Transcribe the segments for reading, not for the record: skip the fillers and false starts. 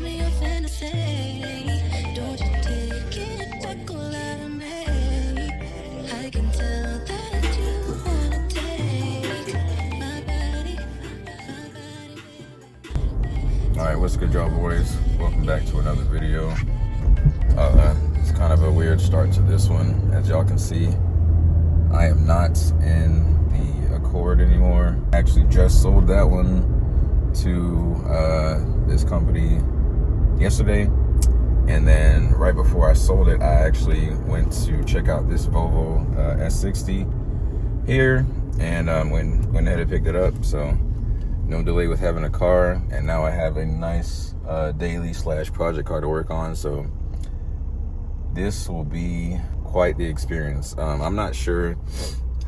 me your fantasy. Don't you take it back all out of me. I can tell that you wanna take my body, baby. Alright, what's good, y'all boys? Welcome back to another video. It's kind of a weird start to this one. As y'all can see, I am not in the Accord anymore. I actually just sold that one to this company yesterday. And then right before I sold it, I actually went to check out this Volvo S60 here and went ahead and picked it up. So no delay with having a car, and now I have a nice daily / project car to work on. So this will be quite the experience. I'm not sure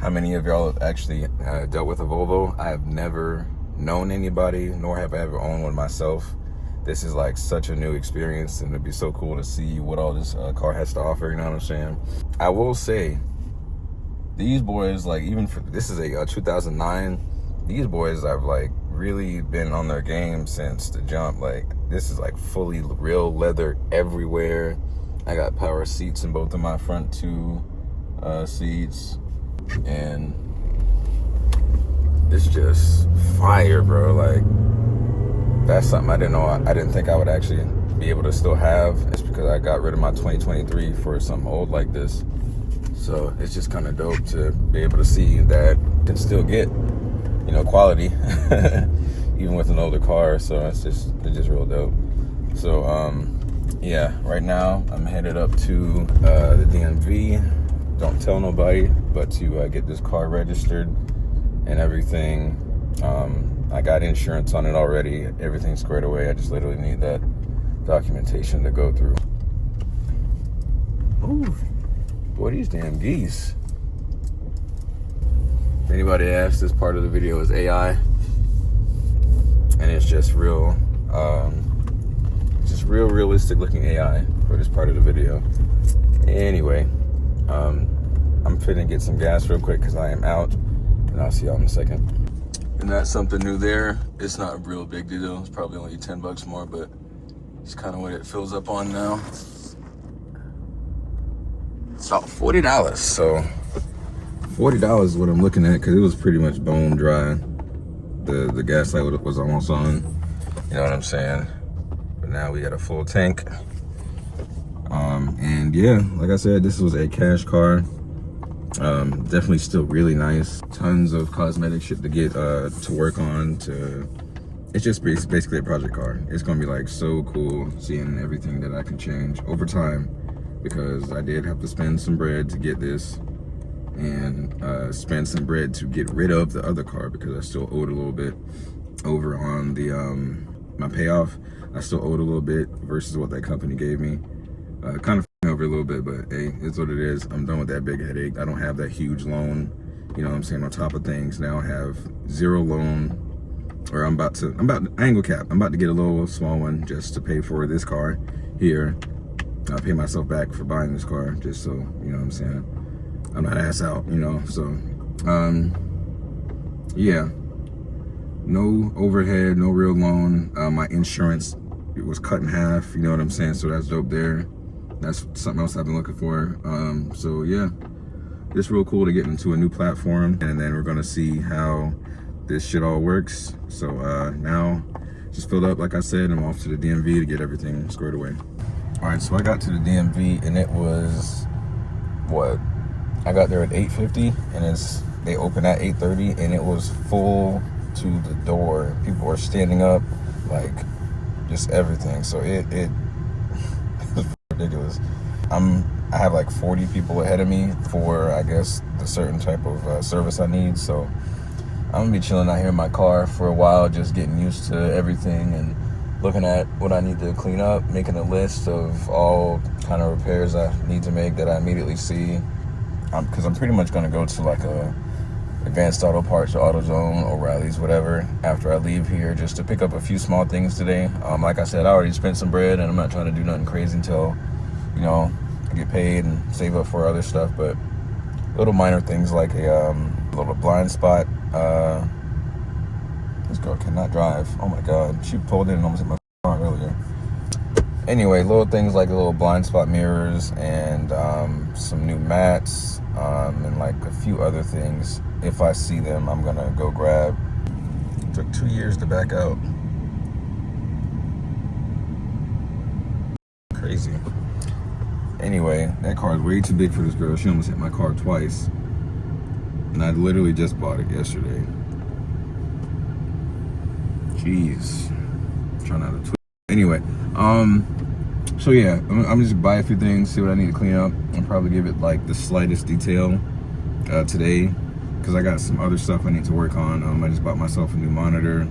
how many of y'all have actually dealt with a Volvo. I have never known anybody, nor have I ever owned one myself. This is like such a new experience, and it'd be so cool to see what all this car has to offer, you know what I'm saying? I will say, these boys, like, even for, this is a 2009, these boys have like really been on their game since the jump. Like, this is like fully real leather everywhere. I got power seats in both of my front two seats, and it's just fire, bro. Like, that's something I didn't know. I didn't think I would actually be able to still have. It's because I got rid of my 2023 for something old like this. So it's just kind of dope to be able to see that can still get, you know, quality even with an older car. So it's just real dope. So yeah, right now I'm headed up to the DMV. Don't tell nobody, but to get this car registered and everything. I got insurance on it already. Everything's squared away. I just literally need that documentation to go through. Ooh, boy, these damn geese. If anybody asks, this part of the video is AI, and it's just real, realistic looking AI for this part of the video. Anyway, I'm finna get some gas real quick because I am out, and I'll see y'all in a second. And that's something new there. It's not a real big deal. It's probably only 10 bucks more, but it's kind of what it fills up on now. It's about $40. So $40 is what I'm looking at, because it was pretty much bone dry. The gas light was almost on. You know what I'm saying? But now we got a full tank. And yeah, like I said, this was a cash car. Definitely still really nice. Tons of cosmetic shit to get to work on. It's just basically a project car. It's gonna be like so cool seeing everything that I can change over time, because I did have to spend some bread to get this, and spend some bread to get rid of the other car, because I still owed a little bit over on the my payoff. I still owed a little bit versus what that company gave me. Kind of over a little bit, but hey, it's what it is. I'm done with that big headache. I don't have that huge loan, you know what I'm saying, on top of things. Now I have zero loan, or I ain't gonna cap. I'm about to get a little small one just to pay for this car here. I'll pay myself back for buying this car, just so, you know what I'm saying, I'm not ass out, you know. So yeah, no overhead, no real loan. My insurance, it was cut in half, you know what I'm saying, so that's dope there. That's something else I've been looking for. So yeah, it's real cool to get into a new platform, and then we're gonna see how this shit all works. So now just filled up, like I said. I'm off to the DMV to get everything squared away. All right, so I got to the DMV, and it was, what? I got there at 8:50, and they open at 8:30, and it was full to the door. People were standing up, like, just everything. So it ridiculous. I have like 40 people ahead of me for, I guess, the certain type of service I need. So I'm gonna be chilling out here in my car for a while, just getting used to everything and looking at what I need to clean up, making a list of all kind of repairs I need to make that I immediately see. Because I'm pretty much gonna go to like a Advanced Auto Parts or AutoZone or O'Reilly's, whatever, after I leave here, just to pick up a few small things today. Like I said, I already spent some bread, and I'm not trying to do nothing crazy until, you know, I get paid and save up for other stuff. But little minor things like a little blind spot. This girl cannot drive. Oh my God, she pulled in and almost hit my car earlier. Anyway, little things like little blind spot mirrors and some new mats and like a few other things. If I see them, I'm gonna go grab. It took 2 years to back out. Crazy. Anyway, that car is way too big for this girl. She almost hit my car twice. And I literally just bought it yesterday. Jeez. I'm trying not to tweet. Anyway, so yeah, I'm just buy a few things, see what I need to clean up, and probably give it like the slightest detail today, because I got some other stuff I need to work on. I just bought myself a new monitor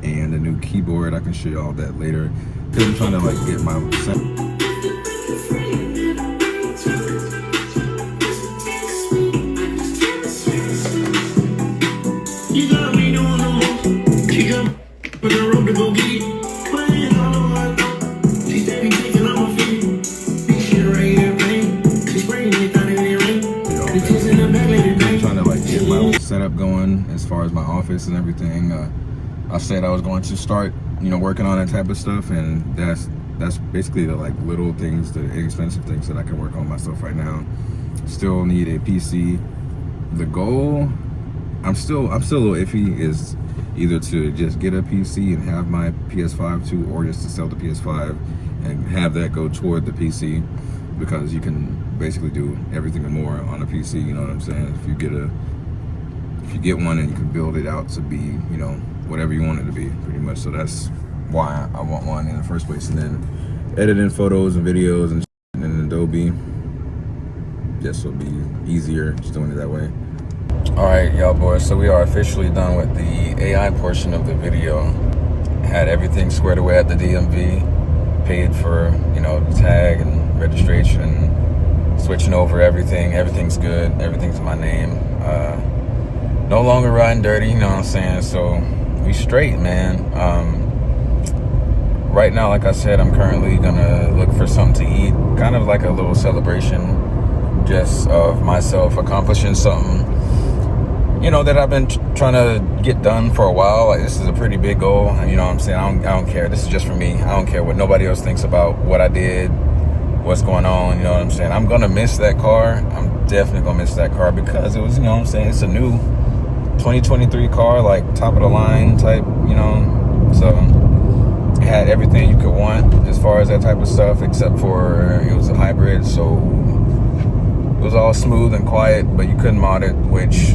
and a new keyboard. I can show you all that later, because I'm trying to like get my You got me doing the most. She got with the rope to go get it. Put it all on my thumb. She said be taking on my feet. Big shit right here, man. She spraying it, thought it ain't rain. The tits in the back, let it I'm trying to like get my setup going as far as my office and everything. I said I was going to start, working on that type of stuff, and that's basically the like little things, the inexpensive things that I can work on myself right now. Still need a PC. The goal, I'm still a little iffy, is either to just get a PC and have my PS5 too, or just to sell the PS5 and have that go toward the PC, because you can basically do everything and more on a PC. You know what I'm saying? If you get one and you can build it out to be, whatever you want it to be, pretty much. So that's why I want one in the first place. And then editing photos and videos and in Adobe, just will be easier just doing it that way. All right, y'all boys, so we are officially done with the AI portion of the video. Had everything squared away at the DMV, paid for, the tag and registration, switching over everything. Everything's good. Everything's in my name. No longer riding dirty, you know what I'm saying? So we straight, man. Right now, like I said, I'm currently gonna look for something to eat, kind of like a little celebration just of myself accomplishing something that I've been trying to get done for a while. Like, this is a pretty big goal, and you know what I'm saying? I don't care. This is just for me. I don't care what nobody else thinks about what I did, what's going on, you know what I'm saying? I'm gonna miss that car. I'm definitely gonna miss that car, because it was, it's a new 2023 car, like top of the line type, so it had everything you could want as far as that type of stuff, except for it was a hybrid, so it was all smooth and quiet, but you couldn't mod it, which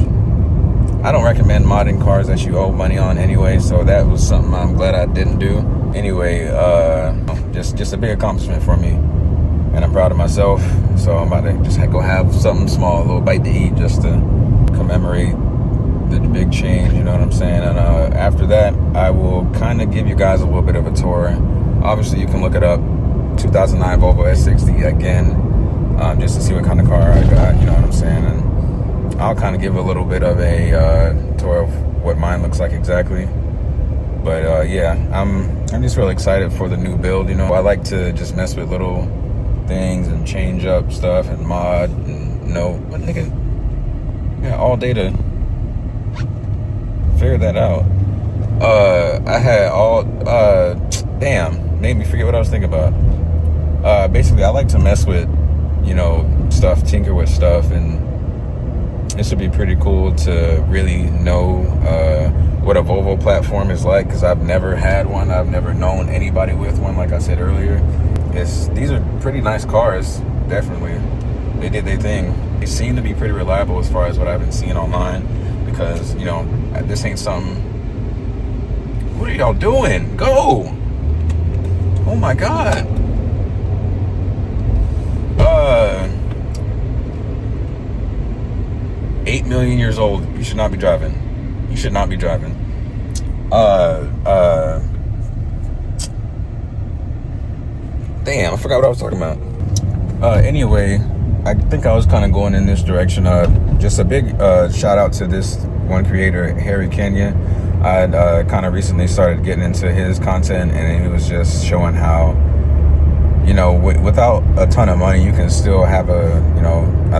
I don't recommend modding cars that you owe money on anyway, so that was something I'm glad I didn't do. Anyway, just a big accomplishment for me, and I'm proud of myself. So I'm about to just go have something small, a little bite to eat, just to commemorate the big change, you know what I'm saying? And after that, I will kind of give you guys a little bit of a tour. Obviously, you can look it up, 2009 Volvo S60 again, just to see what kind of car I got, you know what I'm saying? And I'll kind of give a little bit of a tour of what mine looks like exactly. But yeah, I'm just really excited for the new build. I like to just mess with little things and change up stuff and mod and what nigga, yeah, all day to figure that out. I had all made me forget what I was thinking about. Basically, I like to mess with stuff, tinker with stuff, and this would be pretty cool to really know what a Volvo platform is like, because I've never had one. I've never known anybody with one, like I said earlier. These are pretty nice cars, definitely. They did their thing. They seem to be pretty reliable as far as what I've been seeing online, because, this ain't something... What are y'all doing? Go! Oh my God. 8 million years old. You should not be driving. You should not be driving. Damn, I forgot what I was talking about. Anyway, I think I was kind of going in this direction. Just a big shout out to this one creator, Harry Kenya. I kind of recently started getting into his content, and he was just showing how, without a ton of money, you can still have a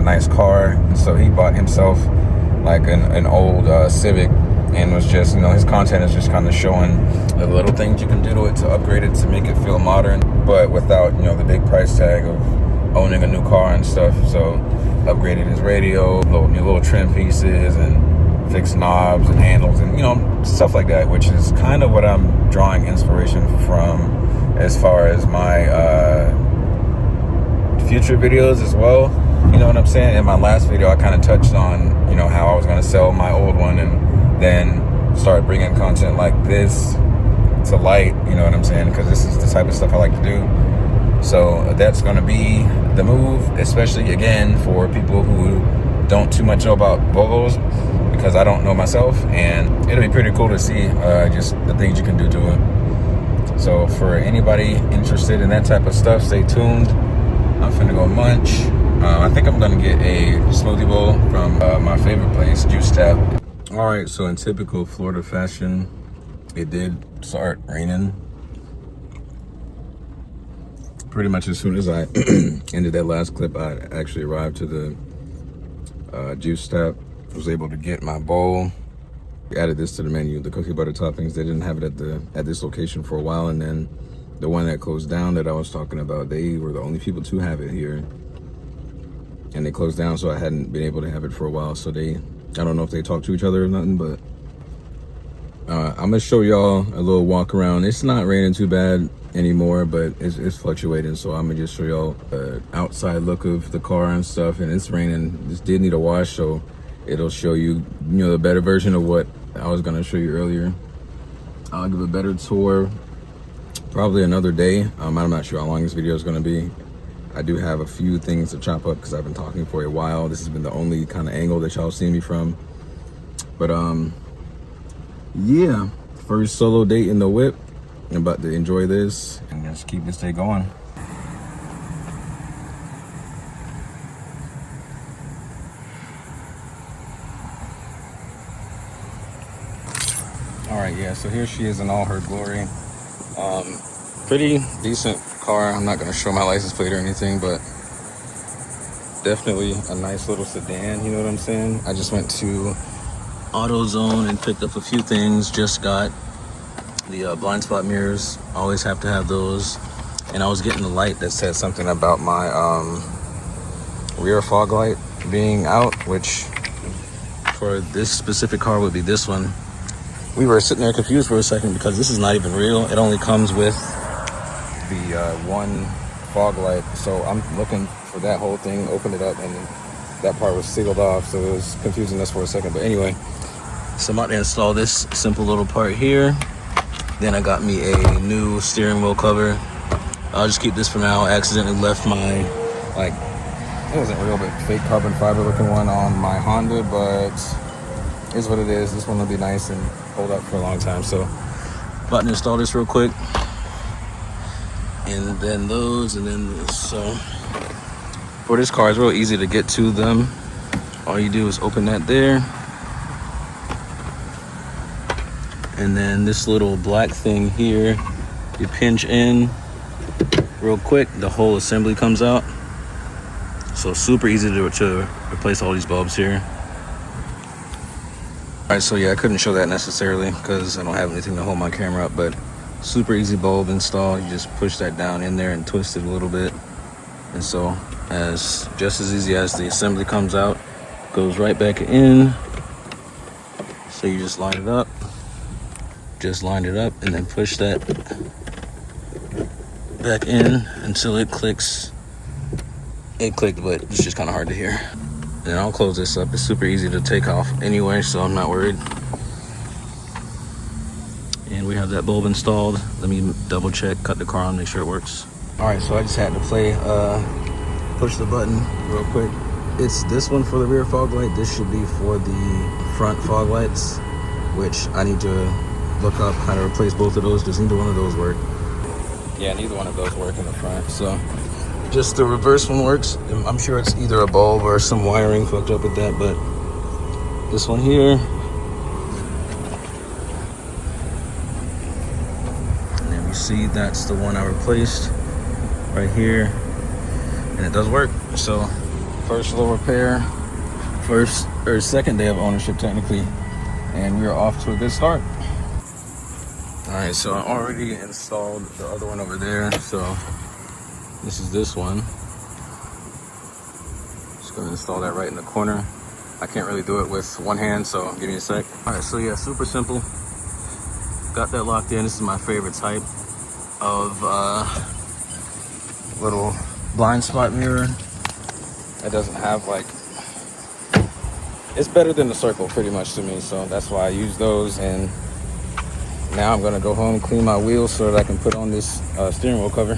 nice car. And so he bought himself like an old Civic, and was just, his content is just kind of showing the little things you can do to it to upgrade it to make it feel modern, but without, the big price tag of owning a new car and stuff. So upgraded his radio, little trim pieces, and fixed knobs and handles, and stuff like that, which is kind of what I'm drawing inspiration from as far as my future videos as well. You know what I'm saying? In my last video, I kind of touched on, how I was going to sell my old one and then start bringing content like this to light, you know what I'm saying? Because this is the type of stuff I like to do. So that's going to be the move, especially, again, for people who don't too much know about Volvos, because I don't know myself, and it'll be pretty cool to see just the things you can do to it. So for anybody interested in that type of stuff, stay tuned. I'm finna go munch. I think I'm gonna get a smoothie bowl from my favorite place, Juice Tap. All right, so in typical Florida fashion, it did start raining pretty much as soon as I ended that last clip. I actually arrived to the Juice Tap, was able to get my bowl. We added this to the menu, the cookie butter toppings. They didn't have it at this location for a while, and then the one that closed down that I was talking about, they were the only people to have it here, and they closed down, so I hadn't been able to have it for a while. So I don't know if they talk to each other or nothing, but I'm gonna show y'all a little walk around. It's not raining too bad anymore, but it's fluctuating, so I'm gonna just show y'all the outside look of the car and stuff. And it's raining. This did need a wash, so it'll show you, the better version of what I was gonna show you earlier. I'll give a better tour probably another day. I'm not sure how long this video is gonna be. I do have a few things to chop up because I've been talking for a while. This has been the only kind of angle that y'all see me from. But yeah, first solo date in the whip. I'm about to enjoy this and just keep this day going. All right, yeah, so here she is in all her glory. Pretty decent car. I'm not gonna show my license plate or anything, but definitely a nice little sedan, you know what I'm saying? I just went to AutoZone and picked up a few things. Just got the blind spot mirrors. Always have to have those. And I was getting the light that said something about my rear fog light being out, which for this specific car would be this one. We were sitting there confused for a second because this is not even real. It only comes with the one fog light. So I'm looking for that whole thing, opened it up, and that part was sealed off, so it was confusing us for a second. But anyway, so I'm about to install this simple little part here. Then I got me a new steering wheel cover. I'll just keep this for now. I accidentally left my, it wasn't real, but fake carbon fiber looking one on my Honda, but it's what it is. This one will be nice and hold up for a long time. So about to install this real quick, and then those, and then this. So for this car, it's real easy to get to them. All you do is open that there, and then this little black thing here, you pinch in real quick, the whole assembly comes out. So super easy to replace all these bulbs here. All right, so yeah, I couldn't show that necessarily because I don't have anything to hold my camera up, but super easy bulb install. You just push that down in there and twist it a little bit, and so just as easy as the assembly comes out, goes right back in. So you just line it up, and then push that back in until it clicks. It clicked, but it's just kind of hard to hear. Then I'll close this up. It's super easy to take off anyway, so I'm not worried. And we have that bulb installed. Let me double check, cut the car on, make sure it works. All right, so I just had to push the button real quick. It's this one for the rear fog light. This should be for the front fog lights, which I need to look up how to replace both of those. Does neither one of those work? Yeah, neither one of those work in the front. So just the reverse one works. I'm sure it's either a bulb or some wiring fucked up with that, but this one here. And then we see that's the one I replaced right here. And it does work. So first little repair, second day of ownership technically. and we're off to a good start. All right, so I already installed the other one over there. So this is this one. Just gonna install that right in the corner. I can't really do it with one hand, so give me a sec. All right, so yeah, super simple. Got that locked in. This is my favorite type of little blind spot mirror. It doesn't have like, it's better than the circle pretty much to me, so that's why I use those. And now I'm gonna go home, clean my wheels so that I can put on this steering wheel cover.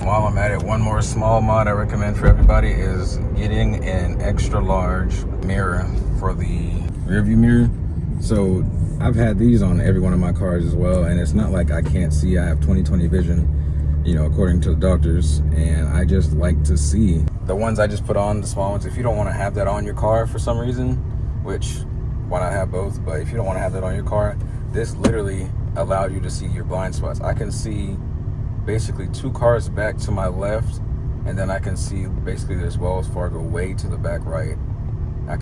While I'm at it, one more small mod I recommend for everybody is getting an extra large mirror for the rear view mirror. So I've had these on every one of my cars as well, and it's not like I can't see. I have 20/20 vision, you know, according to the doctors, and I just like to see. The ones I just put on, the small ones, if you don't want to have that on your car for some reason, which why not have both, but if you don't want to have that on your car, this literally allowed you to see your blind spots. I can see basically 2 cars back to my left, and then I can see basically there's Wells Fargo way to the back right. You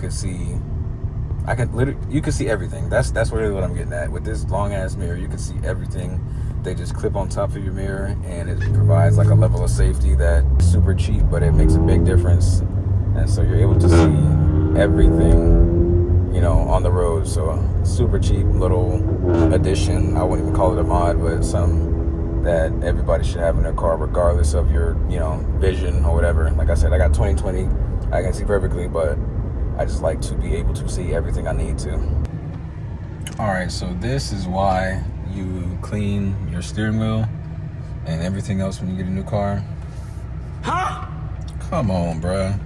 can see everything. That's really what I'm getting at. With this long ass mirror, you can see everything. They just clip on top of your mirror, and it provides like a level of safety that's super cheap, but it makes a big difference. And so you're able to see everything, you know, on the road. So super cheap little addition. I wouldn't even call it a mod, but something that everybody should have in their car, regardless of your, you know, vision or whatever. Like I said, I got 20/20. I can see perfectly, but I just like to be able to see everything I need to. All right, so this is why you clean your steering wheel and everything else when you get a new car. Huh? Come on, bruh.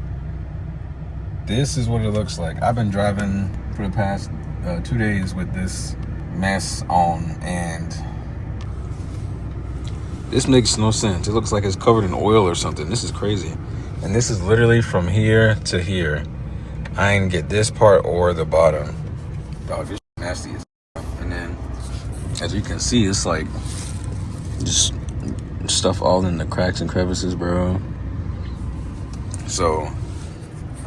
This is what it looks like. I've been driving for the past 2 days with this mess on, and this makes no sense. It looks like it's covered in oil or something. This is crazy. And this is literally from here to here. I didn't get this part or the bottom. Dog, this nasty as hell. And then, as you can see, it's like just stuff all in the cracks and crevices, bro. So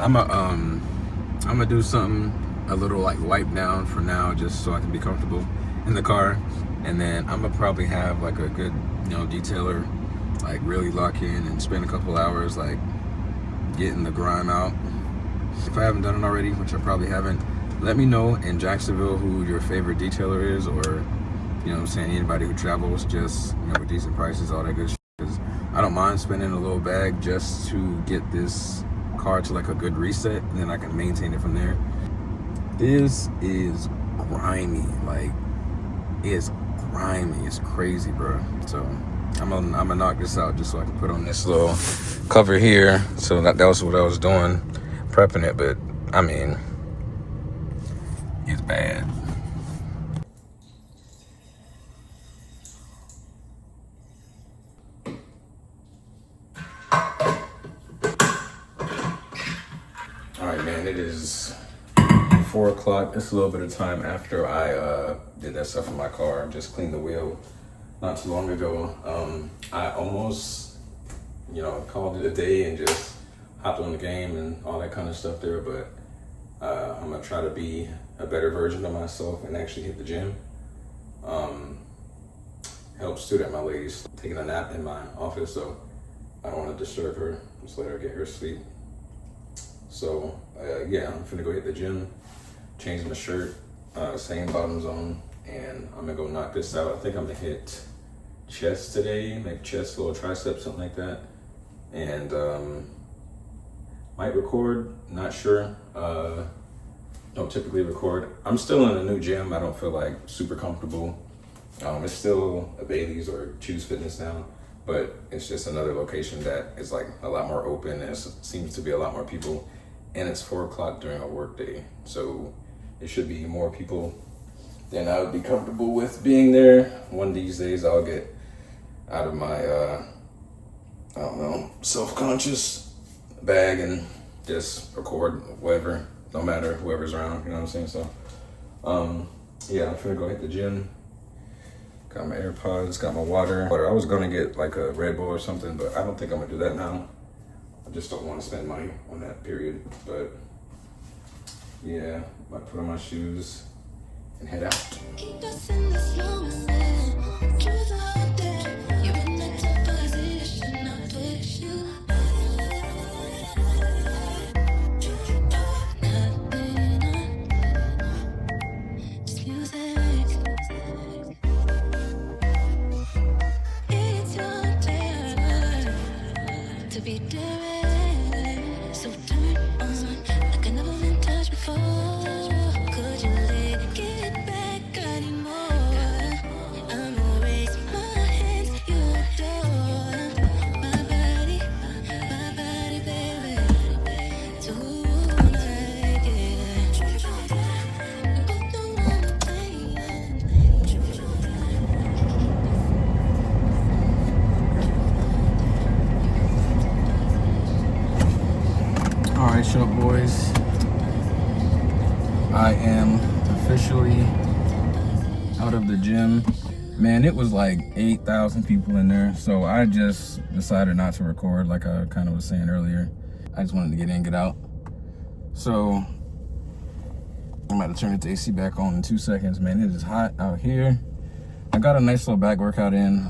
I'm gonna do something a little like wipe down for now, just so I can be comfortable in the car. And then I'm gonna probably have like a good, you know, detailer like really lock in and spend a couple hours like getting the grime out. If I haven't done it already, which I probably haven't, let me know in Jacksonville who your favorite detailer is, or, you know what I'm saying, anybody who travels just, you know, with decent prices, all that good shit. 'Cause I don't mind spending a little bag just to get this car to like a good reset, and then I can maintain it from there. This is grimy, like, it's grimy, it's crazy, bro. So I'm gonna knock this out just so I can put on this little cover here. So that was what I was doing, prepping it, but I mean, it's bad. All right, man, it is 4 o'clock. It's a little bit of time after I did that stuff in my car, just cleaned the wheel not too long ago. I almost, you know, called it a day and just hopped on the game and all that kind of stuff there, but I'm gonna try to be a better version of myself and actually hit the gym. Helps too that my lady's taking a nap in my office, so I don't want to disturb her. Just let her get her sleep. So yeah, I'm finna go hit the gym, change my shirt, same bottoms on, and I'm gonna go knock this out. I think I'm gonna hit chest today, make chest, little triceps, something like that, and might record, not sure. Don't typically record. I'm still in a new gym. I don't feel like super comfortable. It's still a Bailey's or Choose Fitness now, but it's just another location that is like a lot more open, and it seems to be a lot more people, and it's 4 o'clock during a work day, so it should be more people than I would be comfortable with being there. One of these days I'll get out of my I don't know, self-conscious bag and just record whatever, no matter whoever's around, you know what I'm saying? So yeah, I'm finna go hit the gym. Got my AirPods, got my water. I was gonna get like a Red Bull or something, but I don't think I'm gonna do that now. I just don't want to spend money on that, period. But yeah, might put on my shoes and head out. Keep us in this moment. Truth or dare. You're in a tough position. I push you. Nothing on. Just music. It's your turn to be daring. So turn on like I never been touched before. Could you let it back anymore? I'ma raise my hands, you adore. My body, baby. Tonight, yeah. Go through one thing. All right, shut up, boys. I am officially out of the gym. Man, it was like 8,000 people in there. So I just decided not to record like I kind of was saying earlier. I just wanted to get in, get out. So I'm about to turn the AC back on in 2 seconds. Man, it is hot out here. I got a nice little back workout in.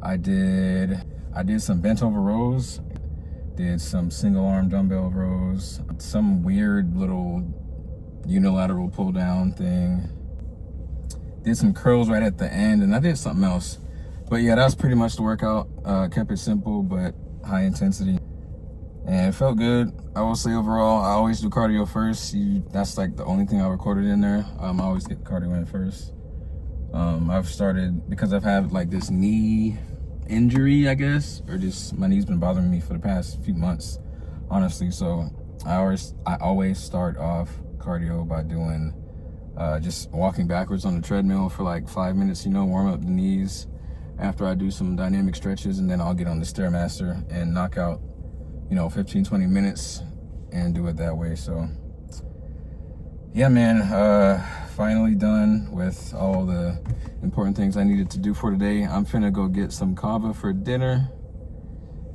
I did some bent over rows. Did some single arm dumbbell rows, some weird little unilateral pull down thing. Did some curls right at the end, and I did something else. But yeah, that was pretty much the workout. Kept it simple, but high intensity. And it felt good. I will say overall, I always do cardio first. That's like the only thing I recorded in there. I always get cardio in first. I've started, because I've had like this knee injury, I guess, or just my knee's been bothering me for the past few months, honestly. So I always start off cardio by doing just walking backwards on the treadmill for like 5 minutes, warm up the knees after I do some dynamic stretches, and then I'll get on the Stairmaster and knock out 15-20 minutes and do it that way. So yeah, man, finally done with all the important things I needed to do for today. I'm finna go get some kava for dinner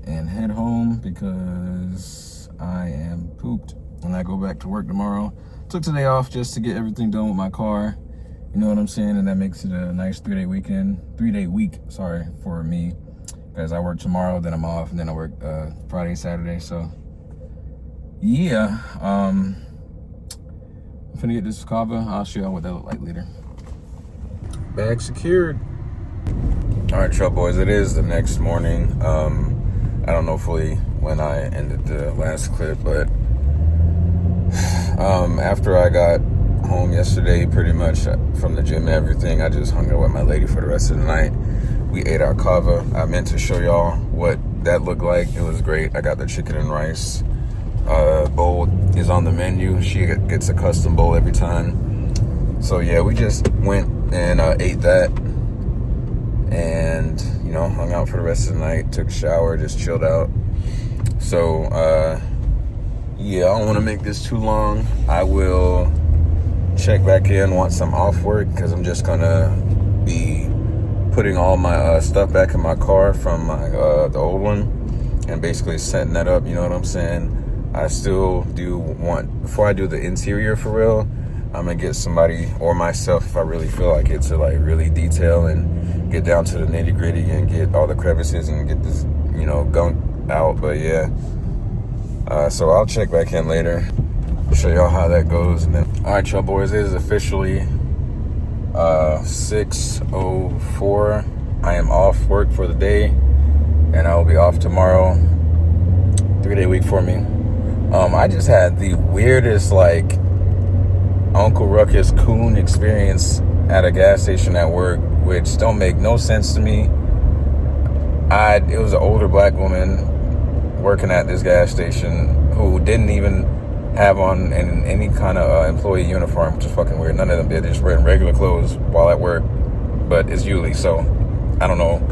and head home because I am pooped when I go back to work tomorrow. Took today off just to get everything done with my car. You know what I'm saying? And that makes it a nice 3-day week, for me. Because I work tomorrow, then I'm off, and then I work Friday, Saturday. So yeah, I'm finna get this kava. I'll show y'all what that look like later. Bag secured. All right, Trail Boys, it is the next morning. I don't know fully when I ended the last clip, but after I got home yesterday, pretty much from the gym and everything, I just hung out with my lady for the rest of the night. We ate our kava. I meant to show y'all what that looked like. It was great. I got the chicken and rice bowl is on the menu. She gets a custom bowl every time. So yeah, we just went and ate that and hung out for the rest of the night, took a shower, just chilled out. So yeah, I don't want to make this too long. I will check back in once I'm off work, because I'm just gonna be putting all my stuff back in my car from my the old one and basically setting that up. You know what I'm saying? I still do want, before I do the interior for real, I'm gonna get somebody or myself, if I really feel like it, to like really detail and get down to the nitty gritty and get all the crevices and get this gunk out. But yeah, so I'll check back in later, show y'all how that goes. And then, all right, y'all boys, it is officially 6:04. I am off work for the day, and I will be off tomorrow. 3-day week for me. I just had the weirdest Uncle Ruckus coon experience at a gas station at work, which don't make no sense to me. It was an older black woman working at this gas station who didn't even have on any kind of employee uniform, which is fucking weird. None of them did. They just wearing regular clothes while at work, but it's Yuli, so I don't know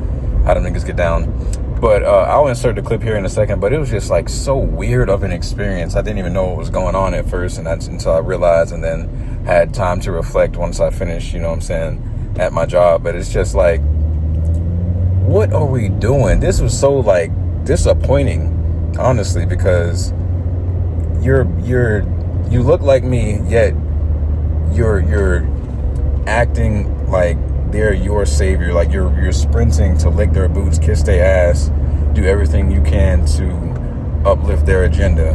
how the niggas get down. But I'll insert the clip here in a second, but it was just so weird of an experience. I didn't even know what was going on at first, and that's until I realized, and then had time to reflect once I finished, at my job. But it's just what are we doing? This was so disappointing, honestly, because you look like me, yet you're acting like they're your savior, like you're sprinting to lick their boots, kiss their ass, do everything you can to uplift their agenda.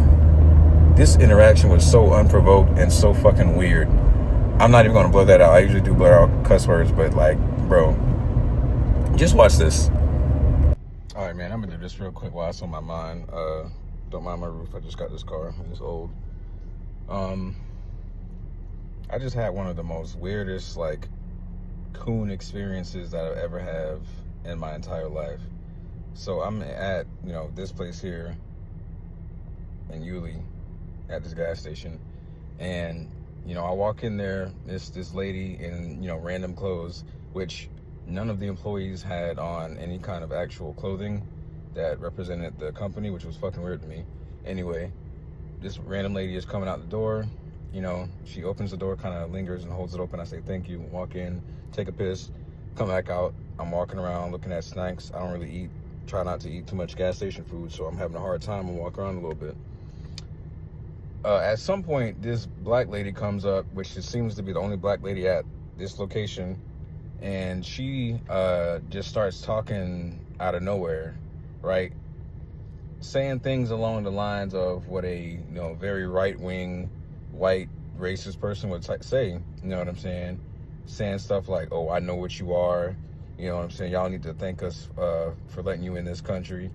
This interaction was so unprovoked and so fucking weird. I'm not even gonna blur that out. I usually do blur out cuss words, but like, bro, just watch this. All right, man, I'm gonna do this real quick while it's on my mind. Don't mind my roof. I just got this car. It's old. I just had one of the most weirdest, like, coon experiences that I've ever have in my entire life. So I'm at, this place here in Yulee at this gas station, and I walk in there, this lady in random clothes, which none of the employees had on any kind of actual clothing that represented the company, which was fucking weird to me. Anyway, this random lady is coming out the door. She opens the door, kind of lingers and holds it open. I say thank you, walk in, take a piss, come back out. I'm walking around looking at snacks. I don't really try not to eat too much gas station food, so I'm having a hard time and walk around a little bit. At some point, this black lady comes up, which just seems to be the only black lady at this location, and she just starts talking out of nowhere, right? Saying things along the lines of what a very right-wing, white, racist person would say, you know what I'm saying? Saying stuff like, oh, I know what you are, you know what I'm saying? Y'all need to thank us for letting you in this country.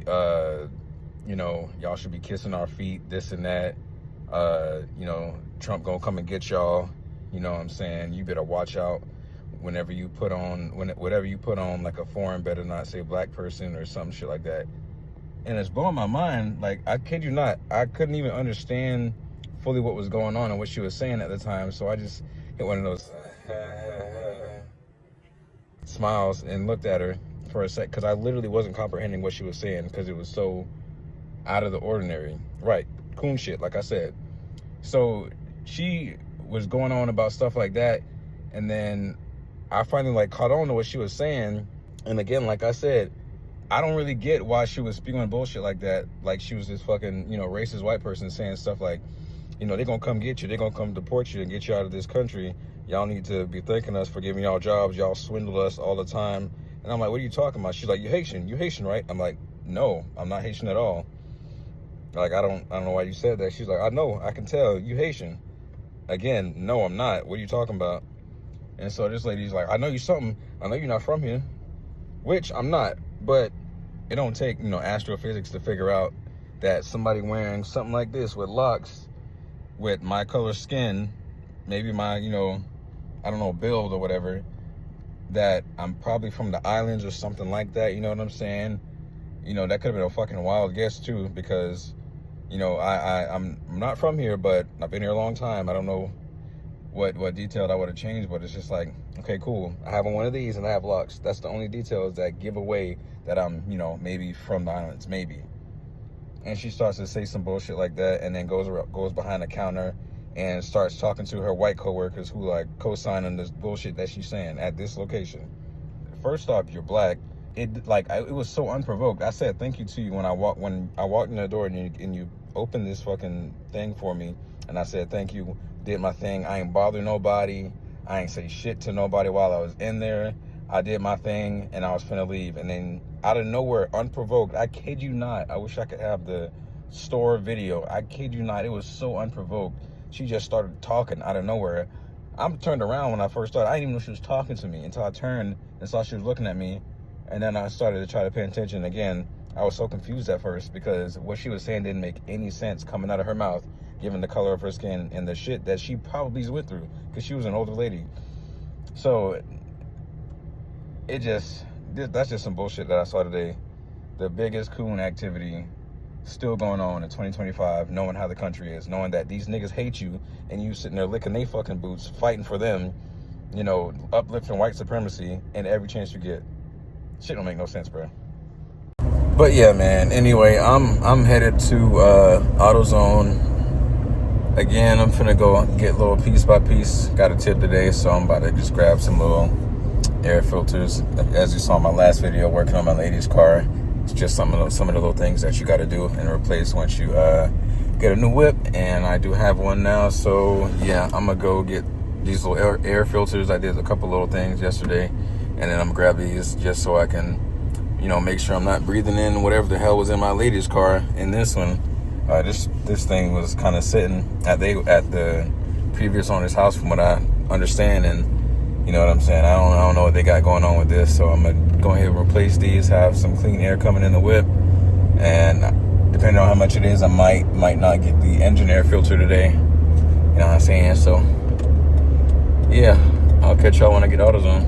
Y'all should be kissing our feet, this and that. Trump gonna come and get y'all. You know what I'm saying? You better watch out whatever you put on, like a foreign, better not say black person or some shit like that. And it's blowing my mind. Like, I kid you not, I couldn't even understand fully what was going on and what she was saying at the time. So I just hit one of those smiles and looked at her for a sec, because I literally wasn't comprehending what she was saying, because it was so out of the ordinary. Right, coon shit, like I said. So she was going on about stuff like that, and then I finally caught on to what she was saying. And again, like I said, I don't really get why she was spewing bullshit like that. Like she was this fucking, racist white person saying stuff like, they're gonna come get you, they're gonna come deport you and get you out of this country. Y'all need to be thanking us for giving y'all jobs. Y'all swindle us all the time. And I'm like, what are you talking about? She's like, you Haitian, right? I'm like, no, I'm not Haitian at all. Like, I don't know why you said that. She's like, I know, I can tell, you Haitian. Again, no, I'm not. What are you talking about? And so this lady's like, I know you something. I know you're not from here. Which I'm not. But it don't take, astrophysics to figure out that somebody wearing something like this with locks, with my color skin, maybe my, I don't know, build or whatever, that I'm probably from the islands or something like that, you know what I'm saying? That could have been a fucking wild guess too, because, I'm not from here, but I've been here a long time. I don't know what detail I would have changed, but it's just like, okay, cool. I have one of these and I have locks. That's the only details that give away that I'm, maybe from the islands, maybe. And she starts to say some bullshit like that, and then goes behind the counter and starts talking to her white coworkers who co-signing this bullshit that she's saying at this location. First off, you're black. It was so unprovoked. I said thank you to you when I walked in the door, and you opened this fucking thing for me, and I said thank you. Did my thing. I ain't bother nobody. I ain't say shit to nobody while I was in there. I did my thing, and I was finna leave. And then out of nowhere, unprovoked, I kid you not, I wish I could have the store video. I kid you not, it was so unprovoked. She just started talking out of nowhere. I'm turned around when I first started. I didn't even know she was talking to me until I turned and saw she was looking at me. And then I started to try to pay attention again. I was so confused at first because what she was saying didn't make any sense coming out of her mouth, given the color of her skin and the shit that she probably went through, because she was an older lady. So that's just some bullshit that I saw today. The biggest coon activity still going on in 2025, knowing how the country is, knowing that these niggas hate you, and you sitting there licking they fucking boots, fighting for them, uplifting white supremacy, and every chance you get. Shit don't make no sense, bro. But yeah, man, anyway, I'm headed to AutoZone. Again, I'm finna go get little piece by piece. Got a tip today, so I'm about to just grab some little air filters. As you saw in my last video, working on my lady's car. It's just some of the little things that you got to do and replace once you get a new whip, and I do have one now. So yeah, I'm gonna go get these little air filters. I did a couple little things yesterday, and then I'm gonna grab these just so I can, you know, make sure I'm not breathing in whatever the hell was in my lady's car in this one. This thing was kind of sitting at the previous owner's house, from what I understand, and you know what I'm saying. I don't know what they got going on with this, so I'm gonna go ahead and replace these. Have some clean air coming in the whip, and depending on how much it is, I might not get the engine air filter today. You know what I'm saying? So yeah, I'll catch y'all when I get AutoZone.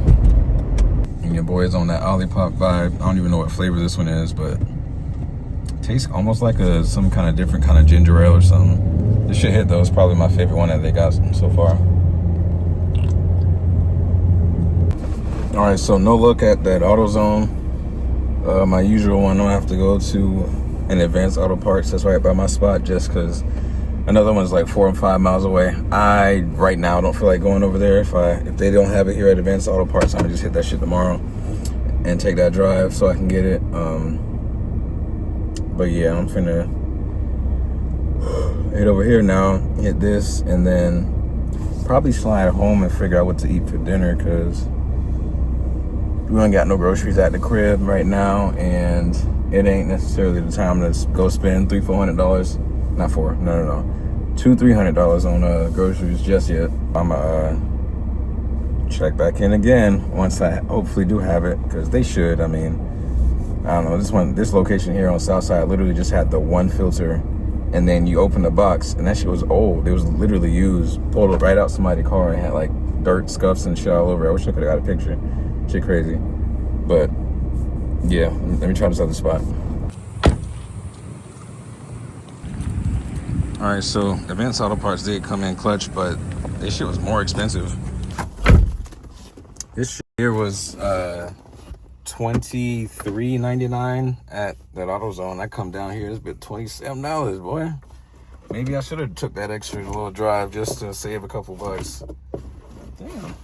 And your boy is on that Olipop vibe. I don't even know what flavor this one is, but it tastes almost like some kind of different kind of ginger ale or something. This shit hit though. It's probably my favorite one that they got so far. All right, so no look at that AutoZone. My usual one, I have to go to an Advanced Auto Parts that's right by my spot, just because another one's like 4 and 5 miles away. I right now don't feel like going over there. If they don't have it here at Advanced Auto Parts, I'm gonna just hit that shit tomorrow and take that drive so I can get it. But yeah, I'm finna head over here now, hit this, and then probably slide home and figure out what to eat for dinner, because we don't got no groceries at the crib right now, and it ain't necessarily the time to go spend $300-$400. Not four, no, $200-$300 on groceries just yet. I'ma check back in again once I hopefully do have it, because they should. I mean, I don't know, this location here on Southside literally just had the one filter, and then you open the box and that shit was old. It was literally used, pulled it right out somebody's car, and had like dirt, scuffs, and shit all over. I wish I could have got a picture. Shit crazy. But yeah, let me try this other spot. All right, so Advanced Auto Parts did come in clutch, but this shit was more expensive. This shit here was $23.99 at that AutoZone. I come down here, it's been $27, boy. Maybe I should have took that extra little drive just to save a couple bucks. Damn,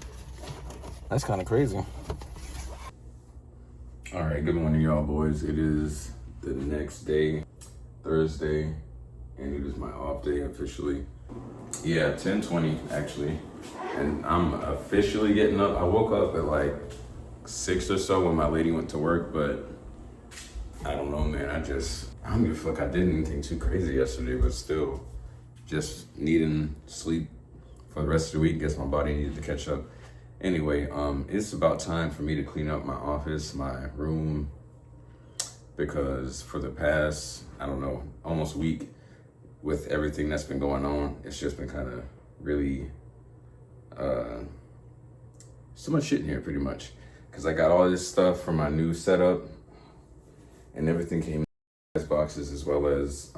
that's kind of crazy. All right, good morning, y'all boys. It is the next day, Thursday, and it is my off day officially. Yeah, 10:20 actually, and I'm officially getting up. I woke up at like 6 or so when my lady went to work, but I don't know, man. I don't give a fuck. I didn't anything too crazy yesterday, but still, just needing sleep for the rest of the week. Guess my body needed to catch up. Anyway, it's about time for me to clean up my office, my room, because for the past, I don't know, almost week, with everything that's been going on, it's just been kind of really, so much shit in here pretty much. Because I got all this stuff from my new setup, and everything came in boxes, as well as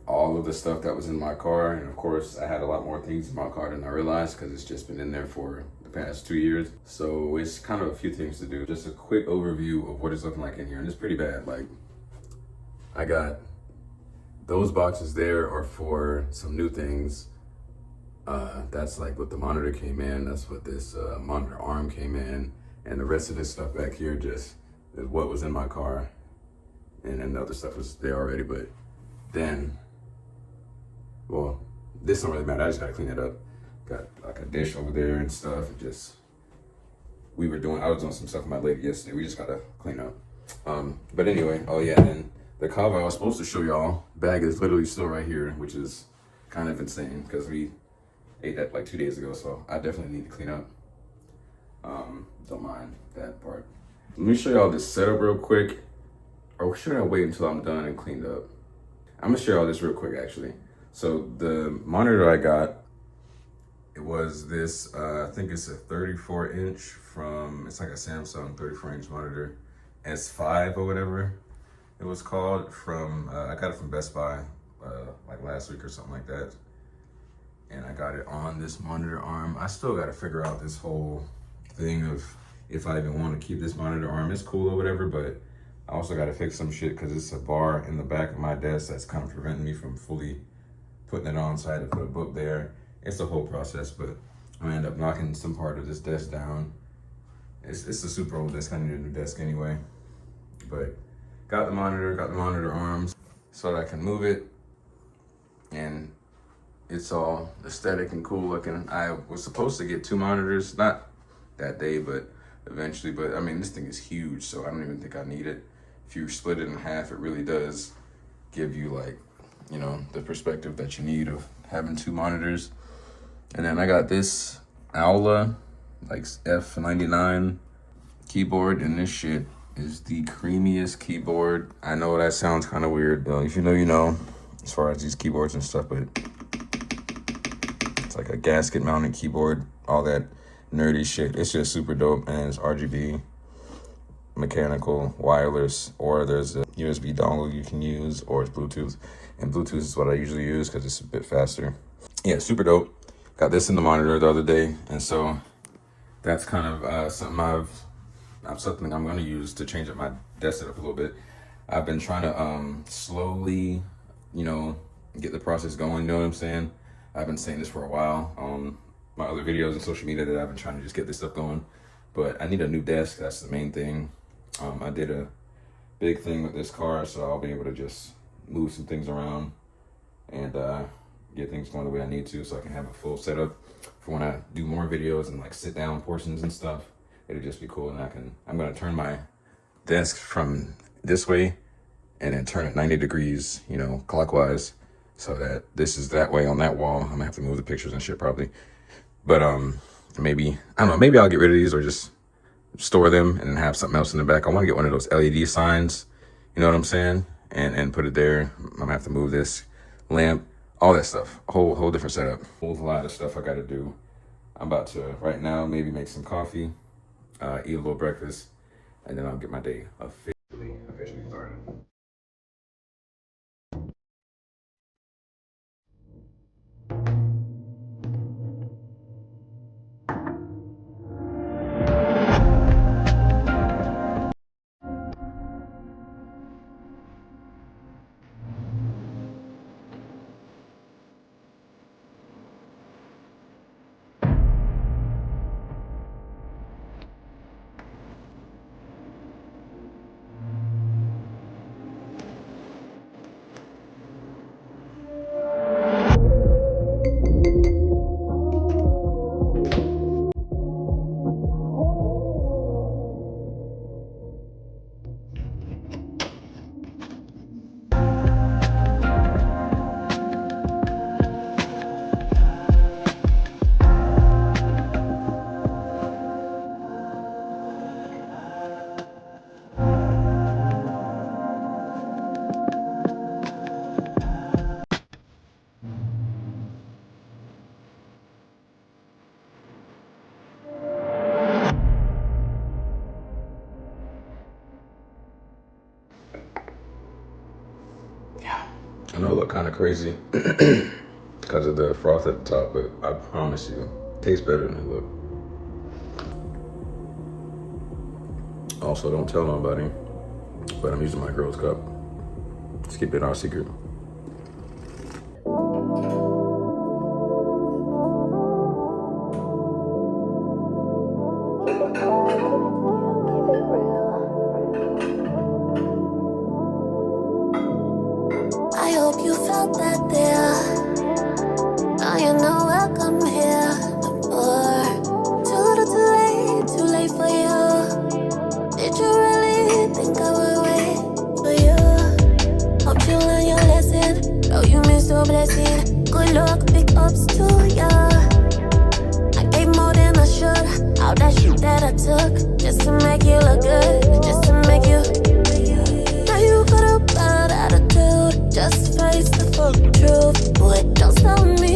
all of the stuff that was in my car. And of course, I had a lot more things in my car than I realized, because it's just been in there for the past 2 years. So it's kind of a few things to do. Just a quick overview of what it's looking like in here, and it's pretty bad. Like, I got those boxes there are for some new things. That's like what the monitor came in. That's what this monitor arm came in. And the rest of this stuff back here just is what was in my car. And then the other stuff was there already. But then, well, this don't really matter. I just gotta clean it up. Got like a dish over there and stuff. And just, I was doing some stuff with my lady yesterday. We just gotta clean up. But anyway, oh yeah, and the kava I was supposed to show y'all, bag is literally still right here, which is kind of insane because we ate that like 2 days ago. So I definitely need to clean up. Don't mind that part. Let me show y'all this setup real quick. Or should I wait until I'm done and cleaned up? I'm gonna show y'all this real quick actually. So the monitor I got, it was this, I think it's a 34-inch from, it's like a Samsung 34-inch monitor, S5 or whatever it was called, from, I got it from Best Buy like last week or something like that. And I got it on this monitor arm. I still gotta figure out this whole thing of if I even want to keep this monitor arm. It's cool or whatever, but I also gotta fix some shit because it's a bar in the back of my desk that's kind of preventing me from fully putting it on, so I had to put a book there. It's a whole process, but I'm gonna end up knocking some part of this desk down. It's a super old desk. I need a new desk anyway. But got the monitor arms so that I can move it and it's all aesthetic and cool looking. I was supposed to get 2 monitors, not that day, but eventually. But I mean, this thing is huge, so I don't even think I need it. If you split it in half, it really does give you, like, you know, the perspective that you need of having 2 monitors. And then I got this Aula, like F99 keyboard, and this shit is the creamiest keyboard. I know that sounds kind of weird. If you know, you know, as far as these keyboards and stuff, but it's like a gasket mounted keyboard, all that nerdy shit. It's just super dope, and it's RGB, mechanical, wireless, or there's a USB dongle you can use, or it's Bluetooth. And Bluetooth is what I usually use because it's a bit faster. Yeah, super dope. Got this in the monitor the other day, and so that's kind of something I'm going to use to change up my desk setup a little bit. I've been trying to slowly, you know, get the process going, you know what I'm saying? I've been saying this for a while on my other videos and social media that I've been trying to just get this stuff going. But I need a new desk, that's the main thing. I did a big thing with this car, so I'll be able to just move some things around and get things going the way I need to, so I can have a full setup for when I do more videos and like sit down portions and stuff. It'll just be cool, and I'm gonna turn my desk from this way and then turn it 90 degrees, you know, clockwise, so that this is that way on that wall. I'm gonna have to move the pictures and shit probably. But maybe, I don't know, maybe I'll get rid of these or just store them and have something else in the back. I want to get one of those LED signs, you know what I'm saying? And put it there. I'm gonna have to move this lamp, all that stuff. Whole different setup. Whole lot of stuff I gotta do. I'm about to, right now, maybe make some coffee, eat a little breakfast, and then I'll get my day officially started. I know I look kind of crazy because of the froth at the top, but I promise you, it tastes better than it look. Also, don't tell nobody, but I'm using my girl's cup. Let's keep it our secret. I hope you felt that there. Now you're not welcome here no more. Too late for you. Did you really think I would wait for you? Hope you learn your lesson. Know you missed your blessing. Good luck, big ups to ya. I gave more than I should. All that shit that I took just to make you look good, just to make you. Now you got a bad attitude. Just face the full truth. Boy, don't stop me.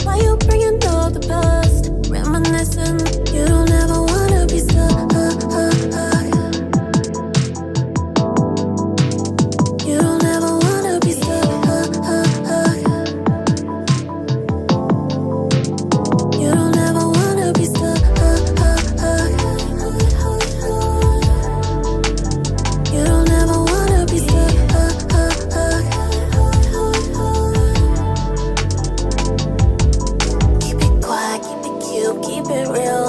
Why you bringing up the past? Reminiscing. You don't ever wanna be stuck. You don't ever wanna be stuck. You don't ever wanna be stuck. You don't ever wanna be stuck. Keep it quiet, keep it cute, keep it real.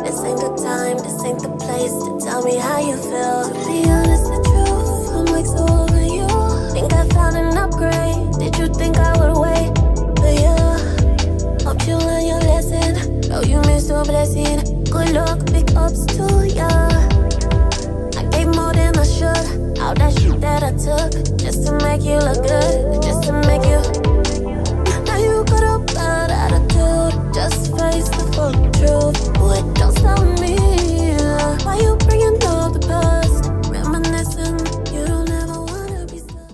This ain't the time, this ain't the place to tell me how you feel. To be honest, the truth, I'm like so over you. Think I found an upgrade. Did you think I a blessing. Good luck, big ups to ya. I gave more than I should. All that shit that I took, just to make you look good, just to make you. Now you got a bad attitude, just face the fucking truth. Boy, don't stop me. Why you bringing up the past? Reminiscing, you don't ever wanna be stuck.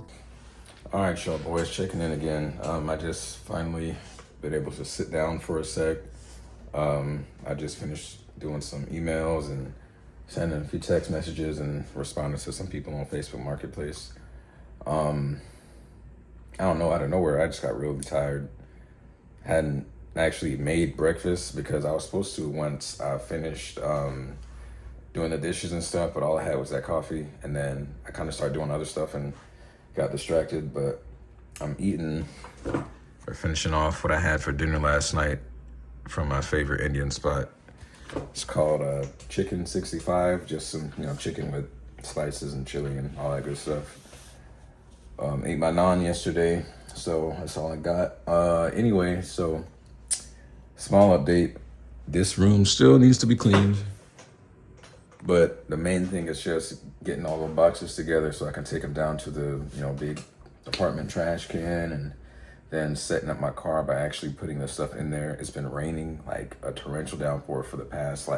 All right, y'all boys, checking in again. I just finally been able to sit down for a sec. I just finished doing some emails and sending a few text messages and responding to some people on Facebook Marketplace. I don't know, out of nowhere, I just got really tired. Hadn't actually made breakfast because I was supposed to once I finished doing the dishes and stuff, but all I had was that coffee. And then I kind of started doing other stuff and got distracted, but I'm eating or finishing off what I had for dinner last night from my favorite Indian spot. It's called Chicken 65, just some, chicken with spices and chili and all that good stuff. Ate my naan yesterday, so that's all I got. Anyway, so small update. This room still needs to be cleaned, but the main thing is just getting all the boxes together so I can take them down to the, big apartment trash can, and then setting up my car by actually putting the stuff in there. It's been raining like a torrential downpour for the past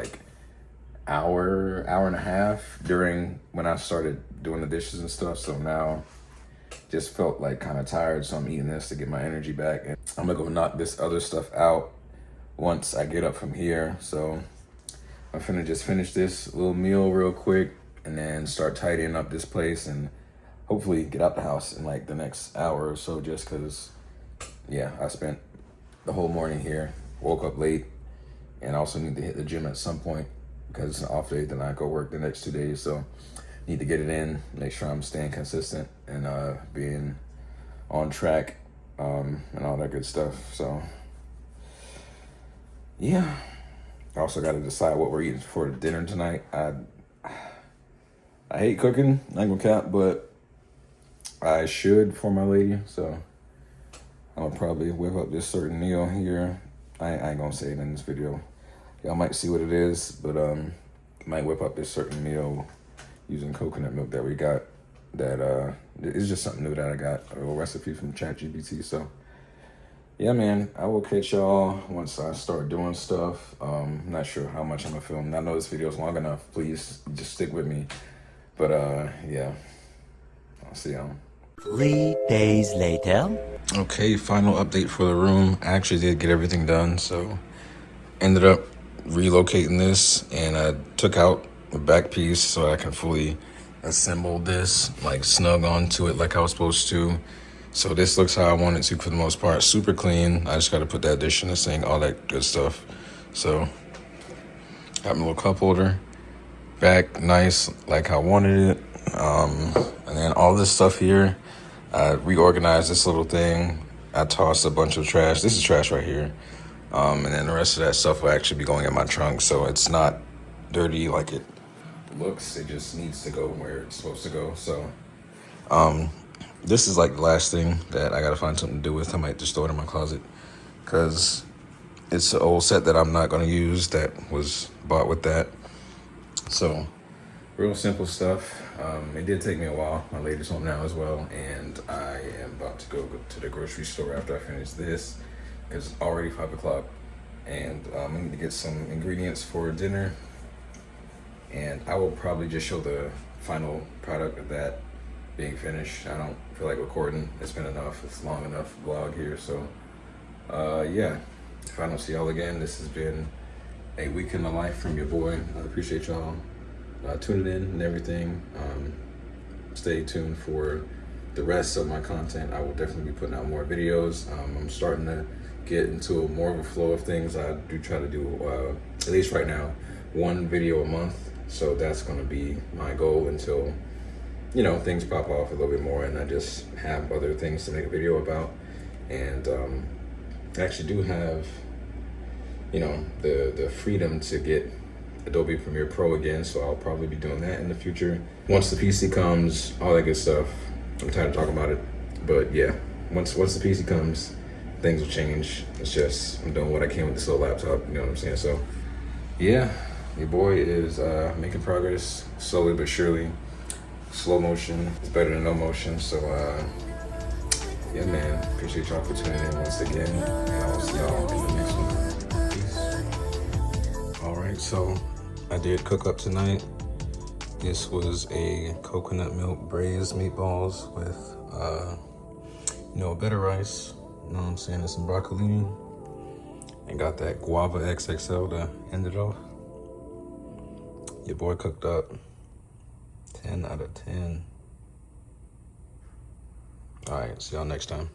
hour and a half during when I started doing the dishes and stuff. So now just felt like kind of tired, so I'm eating this to get my energy back. And I'm gonna go knock this other stuff out once I get up from here. So I'm finna just finish this little meal real quick and then start tidying up this place and hopefully get out the house in like the next hour or so, just cause I spent the whole morning here, woke up late, and I also need to hit the gym at some point because it's an off day, then I go work the next 2 days. So need to get it in, make sure I'm staying consistent and being on track and all that good stuff. So yeah, I also got to decide what we're eating for dinner tonight. I hate cooking, I ain't gonna cap, but I should for my lady. So I'll probably whip up this certain meal here. I ain't gonna say it in this video. Y'all might see what it is, but might whip up this certain meal using coconut milk that we got. That it's just something new that I got, a little recipe from ChatGPT. So yeah, man, I will catch y'all once I start doing stuff. I'm not sure how much I'm gonna film. I know this video is long enough. Please just stick with me. But yeah, I'll see y'all. 3 days later. Okay, final update for the room. I actually did get everything done, so ended up relocating this, and I took out the back piece so I can fully assemble this, like snug onto it like I was supposed to. So this looks how I want it to for the most part. Super clean. I just got to put that dish in the sink, all that good stuff. So got my little cup holder back nice like I wanted it. And then all this stuff here, I reorganized this little thing. I tossed a bunch of trash. This is trash right here. And then the rest of that stuff will actually be going in my trunk. So it's not dirty like it looks. It just needs to go where it's supposed to go. So this is like the last thing that I got to find something to do with. I might just throw it in my closet because it's an old set that I'm not going to use that was bought with that. So real simple stuff. It did take me a while. My lady's home now as well, and I am about to go to the grocery store after I finish this because it's already 5 o'clock, and I need to get some ingredients for dinner, and I will probably just show the final product of that being finished. I don't feel like recording. It's been enough. It's long enough vlog here. So yeah, if I don't see y'all again, this has been a week in the life from your boy. I appreciate y'all tuning in and everything. Stay tuned for the rest of my content. I will definitely be putting out more videos. I'm starting to get into more of a flow of things. I do try to do, at least right now, 1 video a month. So that's going to be my goal until, things pop off a little bit more and I just have other things to make a video about. And I actually do have, the freedom to get Adobe Premiere Pro again, so I'll probably be doing that in the future. Once the PC comes, all that good stuff. I'm tired of talking about it, but yeah, once the PC comes, things will change. It's just, I'm doing what I can with this little laptop, you know what I'm saying? So yeah, your boy is making progress slowly but surely. Slow motion is better than no motion. So yeah, man, appreciate y'all for tuning in once again, and I'll see y'all in the next one. Peace. All right, so I did cook up tonight. This was a coconut milk braised meatballs with better rice, you know what I'm saying, and some broccoli, and got that guava XXL to end it off. Your boy cooked up 10 out of 10. All right, see y'all next time.